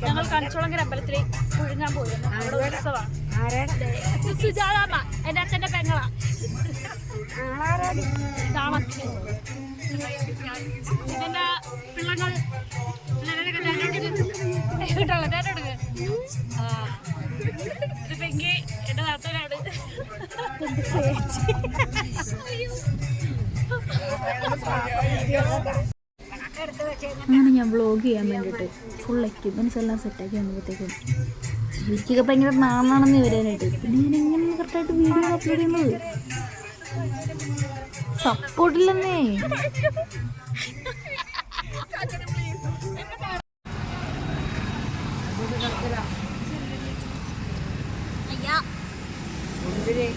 ഞങ്ങൾ കണിച്ചോളങ്കര അമ്പലത്തിൽ പുഴുങ്ങാൻ പോയിരുന്നു. അവിടെ ഉത്സവമാണ്. സുജാതാമ്മ എൻ്റെ അച്ഛൻ്റെ പെങ്ങളാ. ഇതിൻ്റെ പിള്ളങ്ങൾ ഇതിപ്പോ എന്റെ നാട്ടിലാണ്. അങ്ങനെ ഞാൻ വ്ളോഗ് ചെയ്യാൻ വേണ്ടിയിട്ട് ഫുൾ എക്യുപ്മെൻറ്റ്സ് എല്ലാം സെറ്റാക്കി വന്നപ്പോഴത്തേക്കും എനിക്കൊക്കെ ഭയങ്കര നാളാണെന്ന് വരാനായിട്ട്. പിന്നെ ഞാൻ എങ്ങനെ കറക്റ്റായിട്ട് വീഡിയോ അപ്ലോഡ് ചെയ്യുന്നത് സപ്പോർട്ടില്ലെന്നേ.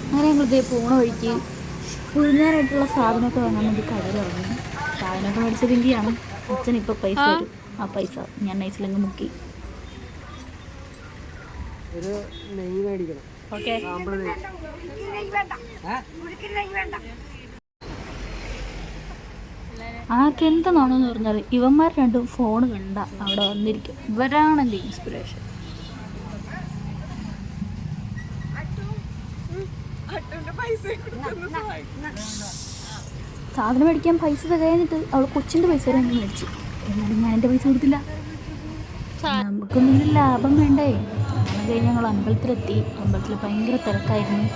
അങ്ങനെ ഞങ്ങളിതേ പോണ വഴിക്ക് പുഴുങ്ങാനായിട്ടുള്ള സാധനമൊക്കെ വാങ്ങാൻ വേണ്ടി കടയിൽ ഇറങ്ങി. സാധനമൊക്കെ മേടിച്ചതെങ്കിലാണ് അച്ഛൻ ഇപ്പോൾ പൈസ തരും. ആ പൈസ ഞാൻ നൈസിലങ്ങ് മുക്കി. ആർക്കെന്താണെന്ന് പറഞ്ഞാൽ ഇവന്മാർ രണ്ടും ഫോൺ കണ്ട അവിടെ വന്നിരിക്കും. ഇവരാണ് എൻ്റെ ഇൻസ്പിറേഷൻ. സാധനം മേടിക്കാൻ പൈസ തികഞ്ഞിട്ട് അവൾ കൊച്ചിൻ്റെ പൈസ വരെ എനിക്ക് മേടിച്ചു. എന്നാലും ഞാൻ എൻ്റെ പൈസ കൊടുത്തില്ല. നമുക്കൊന്നും ലാഭം വേണ്ടേ. അങ്ങനെ കഴിഞ്ഞ് ഞങ്ങൾ അമ്പലത്തിലെത്തി. അമ്പലത്തിൽ ഭയങ്കര തിരക്കായിരുന്നു.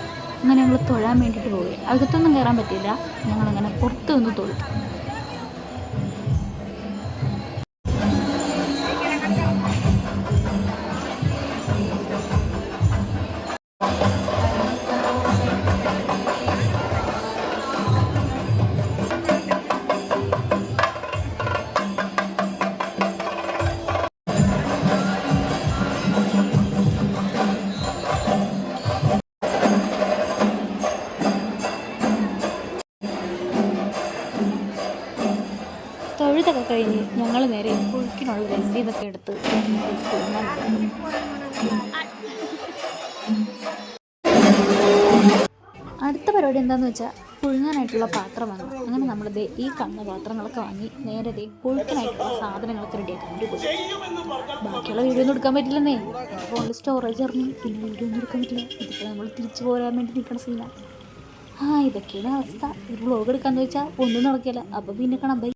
അങ്ങനെ ഞങ്ങൾ തൊഴാൻ വേണ്ടിയിട്ട് പോയി. അകത്തൊന്നും കയറാൻ പറ്റില്ല. ഞങ്ങളങ്ങനെ പുറത്ത് നിന്ന് തൊഴുതു. തൊഴുതൊക്കെ കഴിഞ്ഞ് ഞങ്ങൾ നേരെ പുഴുക്കിനുള്ള രസീതൊക്കെ എടുത്ത് അടുത്ത പരിപാടി എന്താണെന്ന് വെച്ചാൽ പുഴുങ്ങാനായിട്ടുള്ള പാത്രം വാങ്ങും. അങ്ങനെ നമ്മളിത് ഈ കാണുന്ന പാത്രങ്ങളൊക്കെ വാങ്ങി നേരെ പുഴുക്കാനായിട്ടുള്ള സാധനങ്ങളൊക്കെ റെഡിയാക്കാൻ വേണ്ടി പോയി. ബാക്കിയുള്ള വീഡിയോ ഒന്നും എടുക്കാൻ പറ്റില്ലെന്നേ. ഫോണിൽ സ്റ്റോറേജ് ഇറങ്ങി. പിന്നെ വീഡിയോ ഒന്നും എടുക്കാൻ പറ്റില്ല. ഇതിപ്പോൾ നമ്മൾ തിരിച്ചു പോരാൻ വേണ്ടി നിൽക്കുന്ന സീനാണ്. ഇതൊക്കെയാണ് അവസ്ഥ. ഒരു വ്ളോഗ് എടുക്കാമെന്ന് വെച്ചാൽ ഒന്നും നടക്കില്ല. അപ്പോൾ പിന്നെ കാണാം. ബൈ.